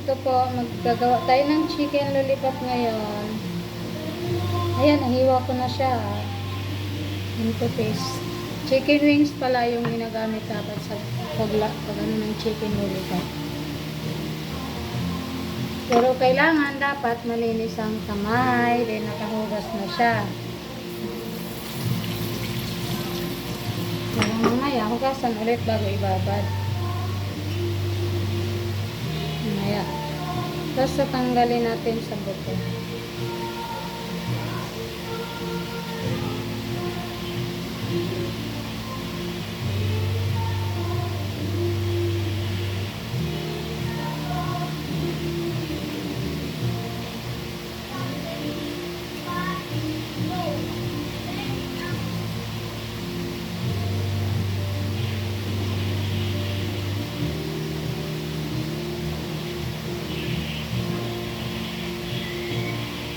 ito po, maggagawa tayo ng chicken lollipop ngayon. Ayan, nahiwa ko na siya. Into paste. Chicken wings pala yung ginagamit dapat sa pag ano ng chicken lollipop. Pero kailangan dapat malinis ang kamay, then nakahugas na siya. Kaya mamaya, hugasan ulit bago ibabad. Mamaya. Tapos tatanggalin natin sa buto.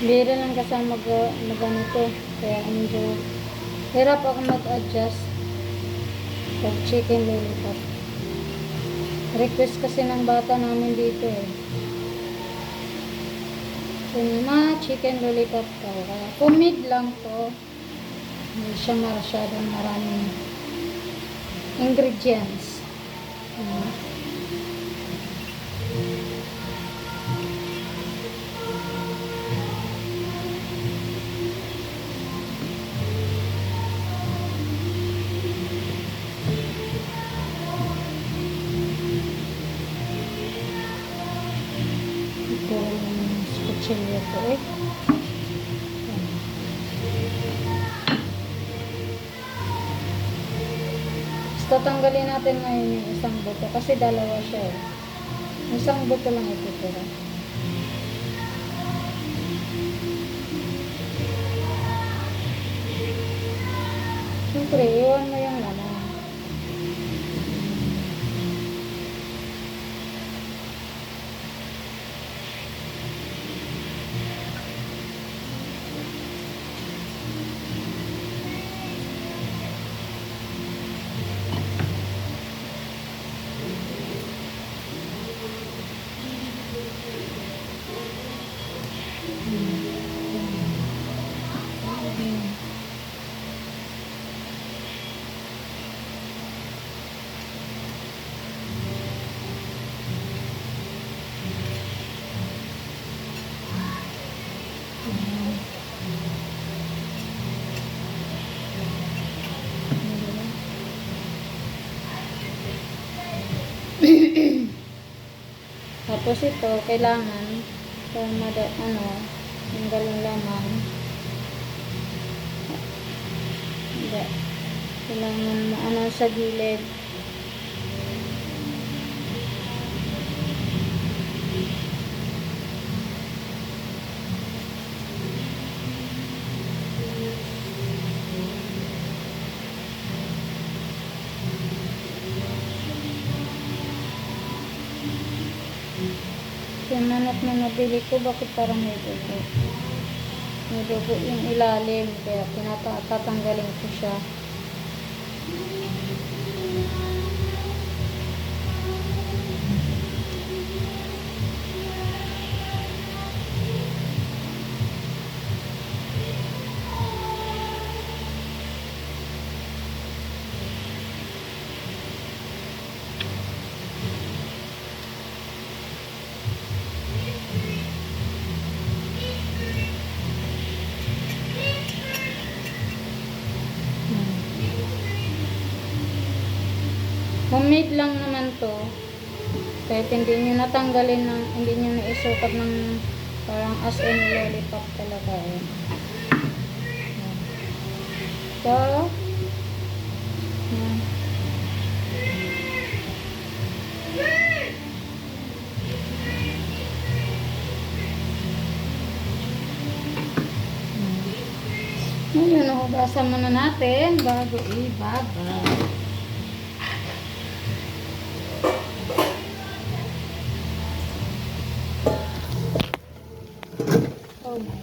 Bira lang kasi mag-ganito. Kaya medyo hirap ako mag-adjust pag chicken lollipop. Request kasi ng bata namin dito eh. Kung chicken lollipop to. Kaya kumid lang to. Hindi siya masyadong maraming ingredients. Chili ito eh. Tatanggalin natin ngayon yung isang buto kasi dalawa siya eh. Isang buto lang ito pero. Siyempre, iwan mo yung laman. Tapos ito, kailangan yung galong laman. Kailangan sa gilid. Yung manok na nabili ko, bakit parang may dugo? May dugo yung ilalim, kaya tatanggalin ko siya. Homemade lang naman to. Kahit hindi nyo natanggalin hindi nyo naisukat ng parang as in lollipop talaga eh. So, ngayon, hugasan muna natin bago ibabad. Oh my.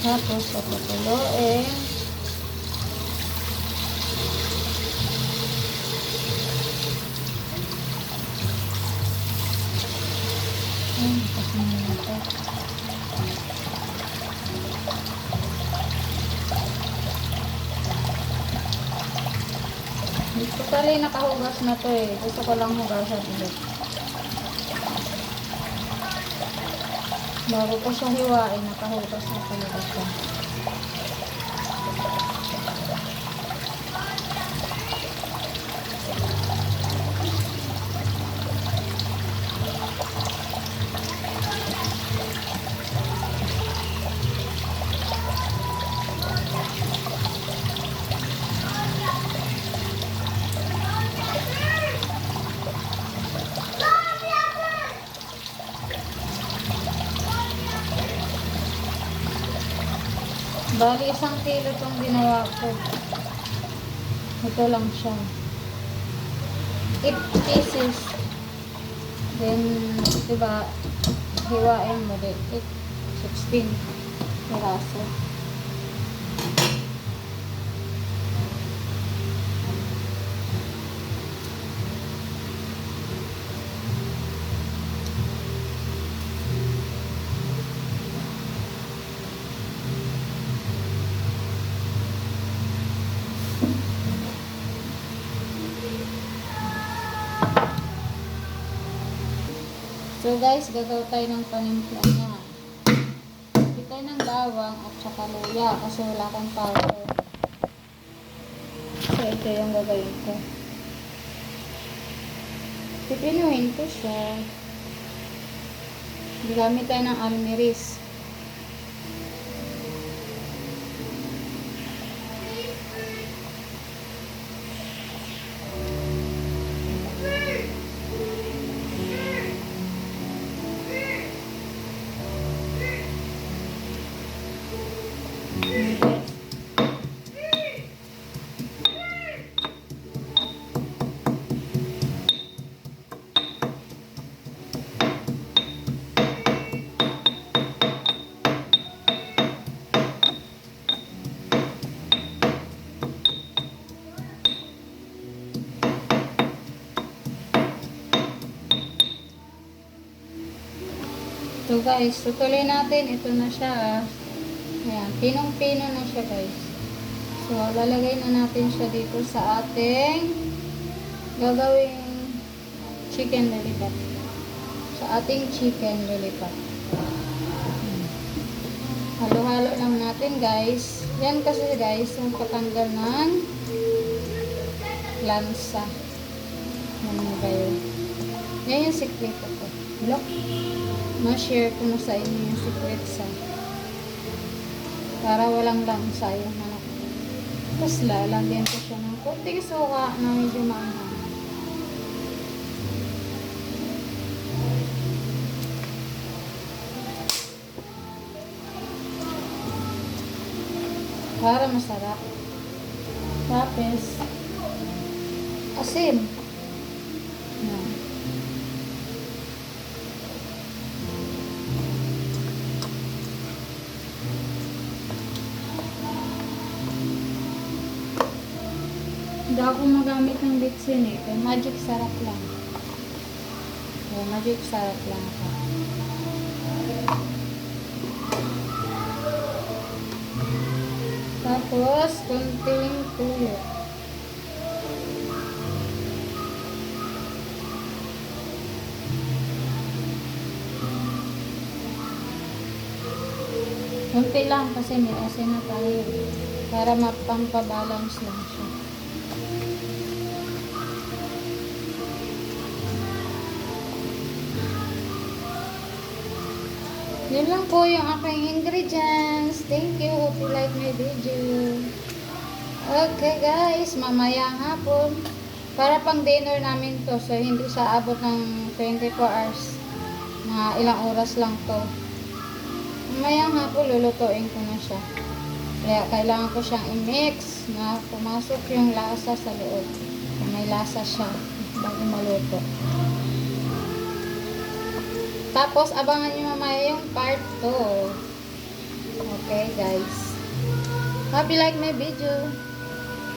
Tapos, papakuloyin. Ayan, kasi nila ito. Totally nakahugas na to eh. Gusto ko lang hugasan ulit. Bago ko siya hiwain, nakahugas na talaga siya. Bali, 1 kilo itong ginawa ko. Ito lang siya. 8 pieces. Then, diba, hiwain mo din. 16 piraso. So guys, gagawa tayo ng panimpla niya. Bigyan tayo ng bawang at saka luya kasi wala kang powder. So ito yung gagawin ko. Pipinuhin ko siya. Gamit tayo ng almiris. So guys, tutuloy natin. Ito na siya. Ayan, pinong-pino na siya guys. So, lalagay na natin siya dito sa ating gagawing chicken lollipop. Sa ating chicken lollipop. Halo-halo lang natin guys. Yan kasi guys, yung patanggal ng lansa. Yan kayo. Yan yung secret ko. Look. Ma-share ko na sa inyo yung secret sa para walang lansa yung manok. Tapos lalagyan ko siya ng konting suka na medyo maanghang. Para masarap. Tapos asin. Yan. Hindi ako magamit ng bitsin eh. Kaya magic sarap lang. Kaya magic sarap lang ako. Tapos, konting tuyo. Konti lang kasi may asin na tayo. Para mapampabalance lang siya. Yun lang po yung aking ingredients. Thank you. Hope you like my video. Okay guys, mamaya hapon. Para pang dinner namin to. So hindi sa abot ng 24 hours. Mga ilang oras lang to. Mamaya hapon lulutuin ko na siya. Kaya kailangan ko siyang i-mix na pumasok yung lasa sa loob. May lasa siya bago maluto. Tapos, abangan nyo mamaya yung part 2. Okay, guys. Hope you like my video.